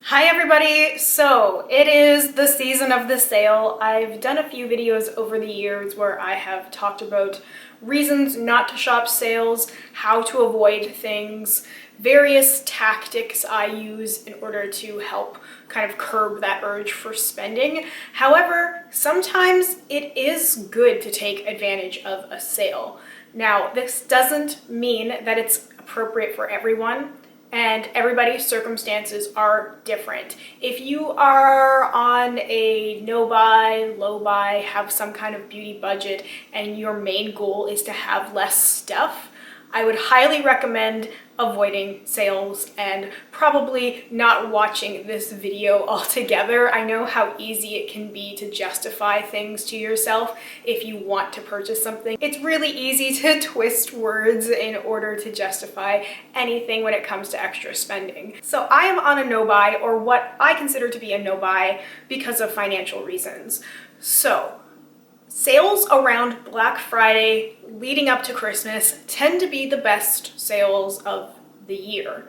Hi everybody! So it is the season of the sale. I've done a few videos over the years where I have talked about reasons not to shop sales, how to avoid things, various tactics I use in order to help kind of curb that urge for spending. However, sometimes it is good to take advantage of a sale. Now, this doesn't mean that it's appropriate for everyone, and everybody's circumstances are different. If you are on a no buy, low buy, have some kind of beauty budget, and your main goal is to have less stuff, I would highly recommend avoiding sales and probably not watching this video altogether. I know how easy it can be to justify things to yourself if you want to purchase something. It's really easy to twist words in order to justify anything when it comes to extra spending. So I am on a no buy, or what I consider to be a no buy, because of financial reasons. So sales around Black Friday leading up to Christmas tend to be the best sales of the year.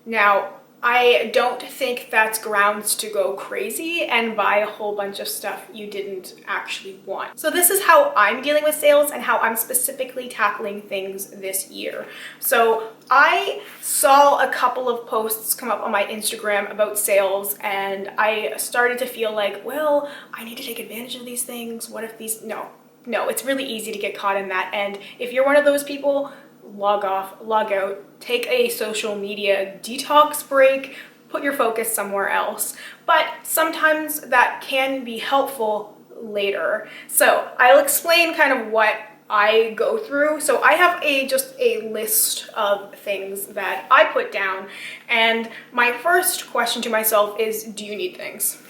Now, I don't think that's grounds to go crazy and buy a whole bunch of stuff you didn't actually want. So this is how I'm dealing with sales and how I'm specifically tackling things this year. So I saw a couple of posts come up on my Instagram about sales, and I started to feel like, well, I need to take advantage of these things. What if these, no, it's really easy to get caught in that. And if you're one of those people, log off, log out, take a social media detox break, put your focus somewhere else. But sometimes that can be helpful later. So I'll explain kind of what I go through. So I have just a list of things that I put down, and my first question to myself is, do you need things?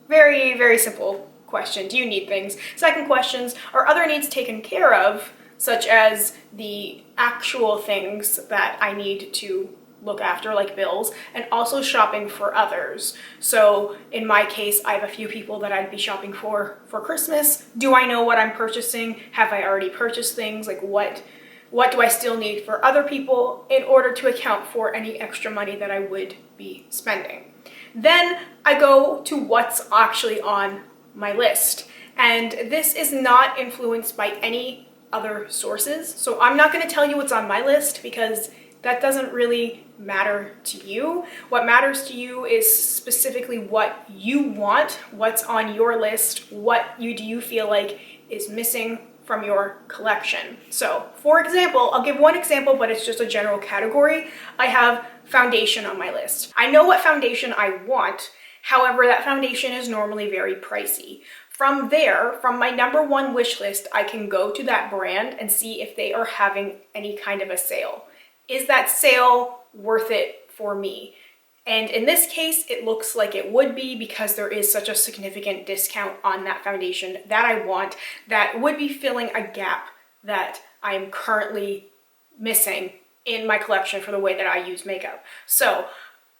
Very, very simple question. Do you need things? Second questions, are other needs taken care of, such as the actual things that I need to look after, like bills, and also shopping for others. So in my case, I have a few people that I'd be shopping for Christmas. Do I know what I'm purchasing? Have I already purchased things? Like what do I still need for other people in order to account for any extra money that I would be spending? Then I go to what's actually on my list. And this is not influenced by any other sources. So I'm not going to tell you what's on my list because that doesn't really matter to you. What matters to you is specifically what you want, what's on your list, what do you feel like is missing from your collection. So for example, I'll give one example, but it's just a general category. I have foundation on my list. I know what foundation I want. However, that foundation is normally very pricey. From there, from my number one wish list, I can go to that brand and see if they are having any kind of a sale. Is that sale worth it for me? And in this case, it looks like it would be, because there is such a significant discount on that foundation that I want, that would be filling a gap that I am currently missing in my collection for the way that I use makeup. So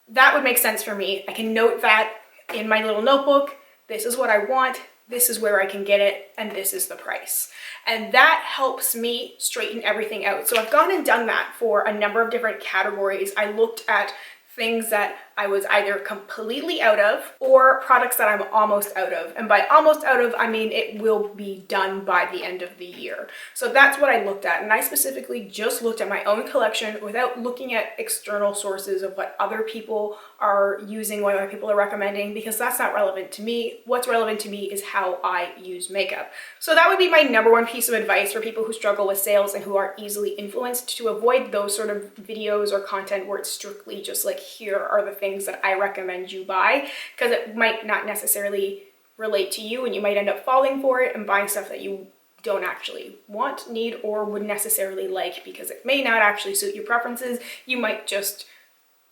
that would make sense for me. I can note that in my little notebook. This is what I want. This is where I can get it, and this is the price. And that helps me straighten everything out. So I've gone and done that for a number of different categories. I looked at things that I was either completely out of or products that I'm almost out of. And by almost out of, I mean it will be done by the end of the year. So that's what I looked at. And I specifically just looked at my own collection without looking at external sources of what other people are using, what other people are recommending, because that's not relevant to me. What's relevant to me is how I use makeup. So that would be my number one piece of advice for people who struggle with sales and who are easily influenced, to avoid those sort of videos or content where it's strictly just like, here are the things that I recommend you buy, because it might not necessarily relate to you, and you might end up falling for it and buying stuff that you don't actually want, need, or would necessarily like, because it may not actually suit your preferences. You might just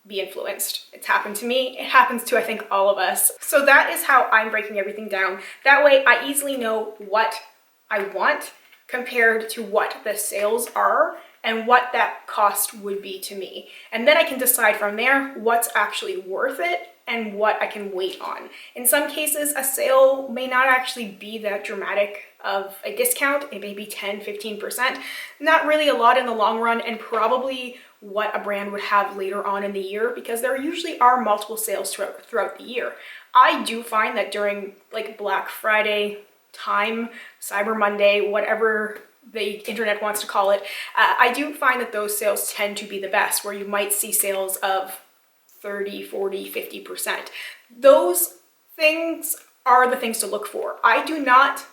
be influenced. It's happened to me. It happens to, I think, all of us. So that is how I'm breaking everything down. That way I easily know what I want compared to what the sales are and what that cost would be to me. And then I can decide from there what's actually worth it and what I can wait on. In some cases, a sale may not actually be that dramatic of a discount. It may be 10, 15%. Not really a lot in the long run, and probably what a brand would have later on in the year, because there usually are multiple sales throughout the year. I do find that during like Black Friday time, Cyber Monday, whatever the internet wants to call it, I do find that those sales tend to be the best, where you might see sales of 30, 40, 50%. Those things are the things to look for. I do not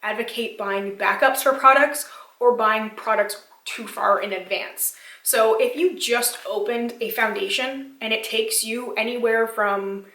advocate buying backups for products or buying products too far in advance. So if you just opened a foundation and it takes you anywhere from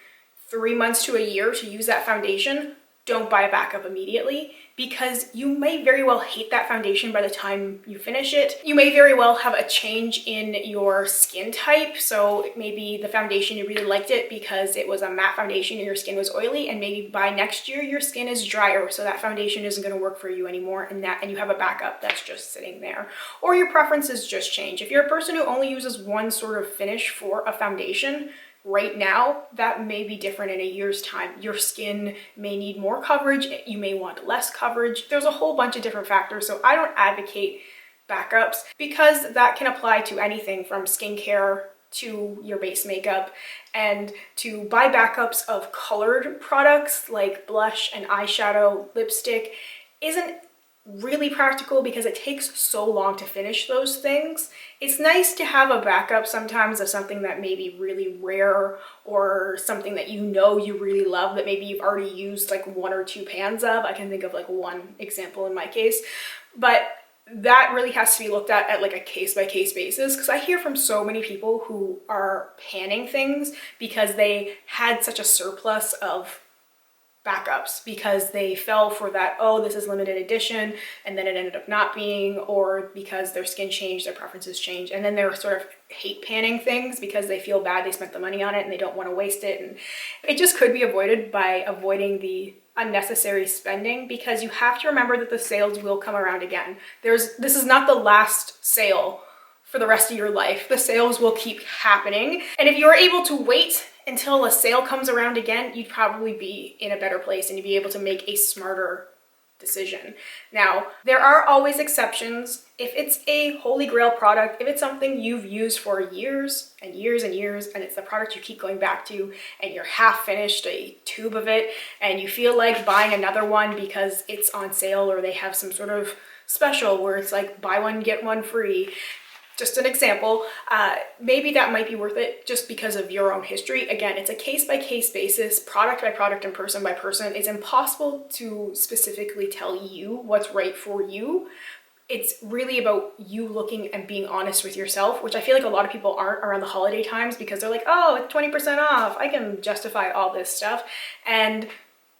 3 months to a year to use that foundation, don't buy a backup immediately, because you may very well hate that foundation by the time you finish it. You may very well have a change in your skin type. So maybe the foundation, you really liked it because it was a matte foundation and your skin was oily, and maybe by next year your skin is drier, so that foundation isn't going to work for you anymore, and you have a backup that's just sitting there. Or your preferences just change. If you're a person who only uses one sort of finish for a foundation, right now, that may be different in a year's time. Your skin may need more coverage, you may want less coverage. There's a whole bunch of different factors, so I don't advocate backups, because that can apply to anything from skincare to your base makeup. And to buy backups of colored products like blush and eyeshadow, lipstick, isn't really practical because it takes so long to finish those things. It's nice to have a backup sometimes of something that may be really rare, or something that you know you really love that maybe you've already used like 1 or 2 pans of. I can think of like one example in my case, but that really has to be looked at like a case-by-case basis, because I hear from so many people who are panning things because they had such a surplus of backups because they fell for that, oh, this is limited edition, and then it ended up not being, or because their skin changed, their preferences changed, and then they're sort of hate panning things because they feel bad they spent the money on it and they don't want to waste it. And it just could be avoided by avoiding the unnecessary spending, because you have to remember that the sales will come around again. This is not the last sale for the rest of your life. The sales will keep happening, and if you're able to wait until a sale comes around again, you'd probably be in a better place and you'd be able to make a smarter decision. Now, there are always exceptions. If it's a holy grail product, if it's something you've used for years and years and years, and it's the product you keep going back to, and you're half finished a tube of it, and you feel like buying another one because it's on sale, or they have some sort of special where it's like buy one, get one free, just an example, maybe that might be worth it just because of your own history. Again, it's a case-by-case basis, product by product and person by person. It's impossible to specifically tell you what's right for you. It's really about you looking and being honest with yourself, which I feel like a lot of people aren't around the holiday times, because they're like, oh, it's 20% off, I can justify all this stuff. And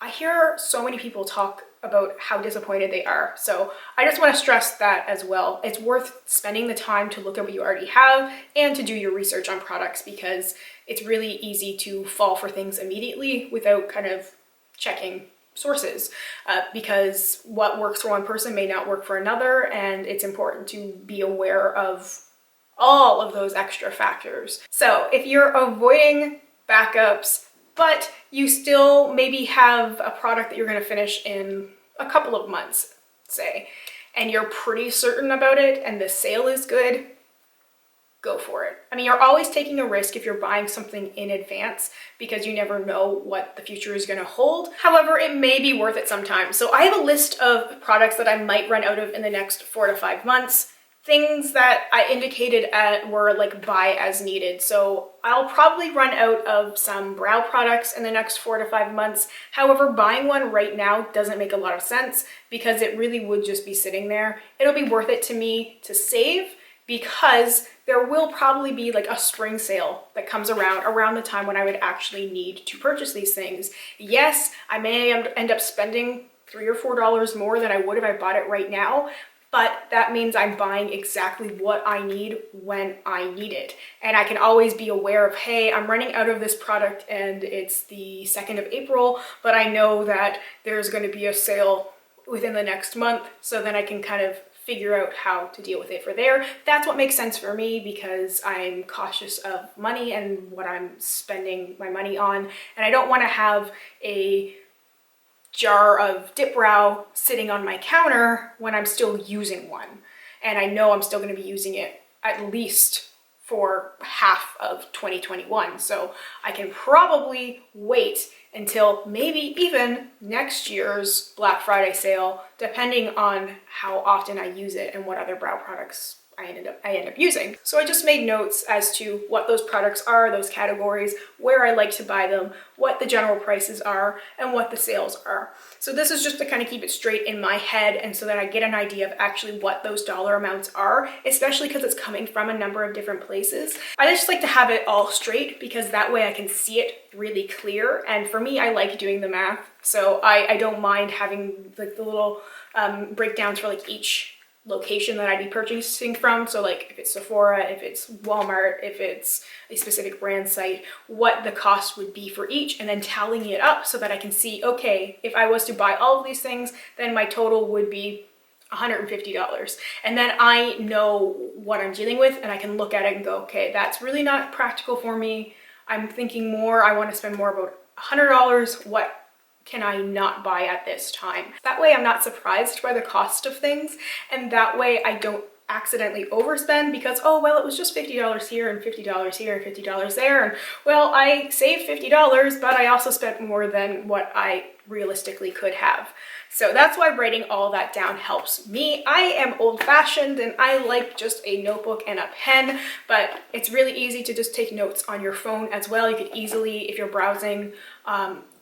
I hear so many people talk about how disappointed they are. So I just want to stress that as well. It's worth spending the time to look at what you already have and to do your research on products, because it's really easy to fall for things immediately without kind of checking sources, because what works for one person may not work for another, and it's important to be aware of all of those extra factors. So if you're avoiding backups, but you still maybe have a product that you're going to finish in a couple of months, say, and you're pretty certain about it and the sale is good, go for it. I mean, you're always taking a risk if you're buying something in advance, because you never know what the future is going to hold. However, it may be worth it sometimes. So I have a list of products that I might run out of in the next 4 to 5 months. Things that I indicated were like buy as needed. So I'll probably run out of some brow products in the next 4 to 5 months. However, buying one right now doesn't make a lot of sense, because it really would just be sitting there. It'll be worth it to me to save, because there will probably be like a spring sale that comes around the time when I would actually need to purchase these things. Yes, I may end up spending $3 or $4 more than I would if I bought it right now, but that means I'm buying exactly what I need when I need it. And I can always be aware of, hey, I'm running out of this product and it's the 2nd of April, but I know that there's going to be a sale within the next month, so then I can kind of figure out how to deal with it for there. That's what makes sense for me, because I'm cautious of money and what I'm spending my money on, and I don't want to have a jar of dip brow sitting on my counter when I'm still using one, and I know I'm still going to be using it at least for half of 2021. So I can probably wait until maybe even next year's Black Friday sale, depending on how often I use it and what other brow products I end up using. So I just made notes as to what those products are, those categories, where I like to buy them, what the general prices are, and what the sales are. So this is just to kind of keep it straight in my head, and so that I get an idea of actually what those dollar amounts are, especially because it's coming from a number of different places. I just like to have it all straight because that way I can see it really clear. And for me, I like doing the math, so I don't mind having like the little breakdowns for like each location that I'd be purchasing from. So like if it's Sephora, if it's Walmart, if it's a specific brand site, what the cost would be for each, and then tallying it up so that I can see, okay, if I was to buy all of these things, then my total would be $150. And then I know what I'm dealing with, and I can look at it and go, okay, that's really not practical for me. I'm thinking more, I want to spend more, about $100. What can I not buy at this time? That way I'm not surprised by the cost of things, and that way I don't accidentally overspend because, oh, well, it was just $50 here and $50 here and $50 there, and well, I saved $50, but I also spent more than what I realistically could have. So that's why writing all that down helps me. I am old-fashioned and I like just a notebook and a pen, but it's really easy to just take notes on your phone as well. You could easily, if you're browsing,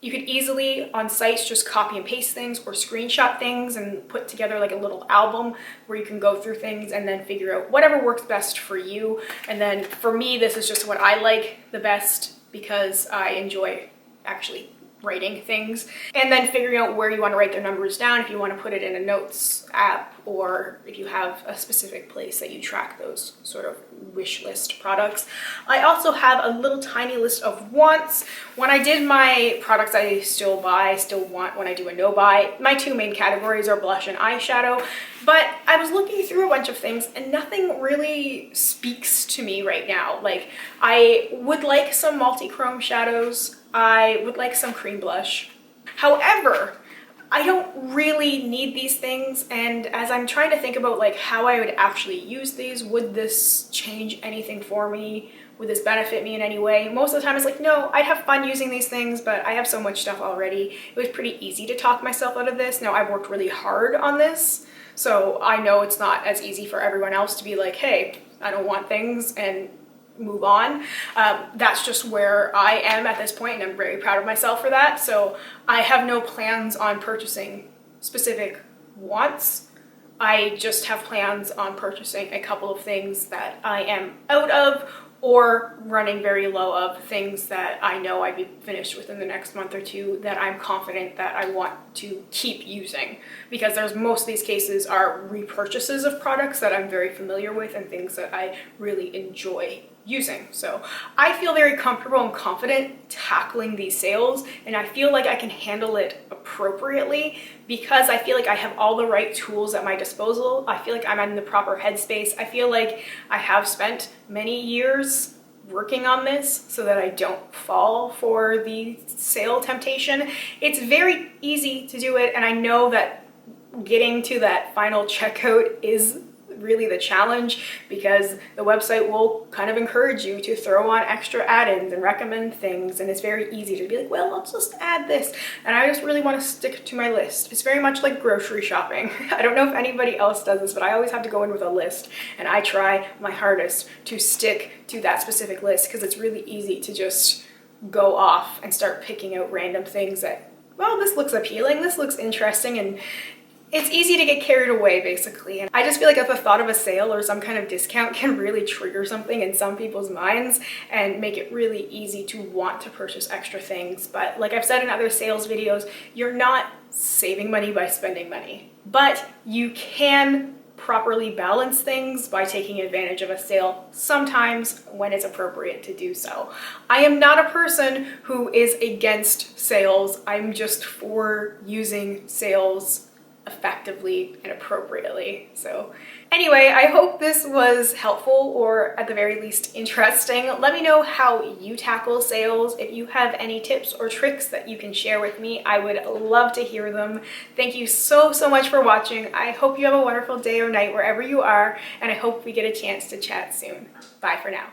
you could easily on sites just copy and paste things or screenshot things and put together like a little album where you can go through things and then figure out whatever works best for you. And then for me, this is just what I like the best because I enjoy actually writing things, and then figuring out where you want to write their numbers down, if you want to put it in a notes app, or if you have a specific place that you track those sort of wish list products. I also have a little tiny list of wants. When I did my products I still want when I do a no buy, my two main categories are blush and eyeshadow, but I was looking through a bunch of things and nothing really speaks to me right now. Like, I would like some multi-chrome shadows, I would like some cream blush. However, I don't really need these things, and as I'm trying to think about like how I would actually use these, would this change anything for me? Would this benefit me in any way? Most of the time it's like, no, I'd have fun using these things, but I have so much stuff already. It was pretty easy to talk myself out of this. Now, I've worked really hard on this, so I know it's not as easy for everyone else to be like, hey, I don't want things, and move on. That's just where I am at this point, and I'm very proud of myself for that. So I have no plans on purchasing specific wants. I just have plans on purchasing a couple of things that I am out of or running very low of, things that I know I'd be finished within the next month or two that I'm confident that I want to keep using, because there's most of these cases are repurchases of products that I'm very familiar with and things that I really enjoy using. So I feel very comfortable and confident tackling these sales, and I feel like I can handle it appropriately because I feel like I have all the right tools at my disposal. I feel like I'm in the proper headspace. I feel like I have spent many years working on this so that I don't fall for the sale temptation. It's very easy to do it, and I know that getting to that final checkout is really the challenge, because the website will kind of encourage you to throw on extra add-ins and recommend things, and it's very easy to be like, well, let's just add this, and I just really want to stick to my list. It's very much like grocery shopping. I don't know if anybody else does this, but I always have to go in with a list, and I try my hardest to stick to that specific list, because it's really easy to just go off and start picking out random things that, well, this looks appealing, this looks interesting, and it's easy to get carried away, basically. And I just feel like if the thought of a sale or some kind of discount can really trigger something in some people's minds and make it really easy to want to purchase extra things. But like I've said in other sales videos, you're not saving money by spending money, but you can properly balance things by taking advantage of a sale sometimes when it's appropriate to do so. I am not a person who is against sales. I'm just for using sales effectively and appropriately. So anyway, I hope this was helpful, or at the very least interesting. Let me know how you tackle sales. If you have any tips or tricks that you can share with me, I would love to hear them. Thank you so much for watching. I hope you have a wonderful day or night wherever you are, and I hope we get a chance to chat soon. Bye for now.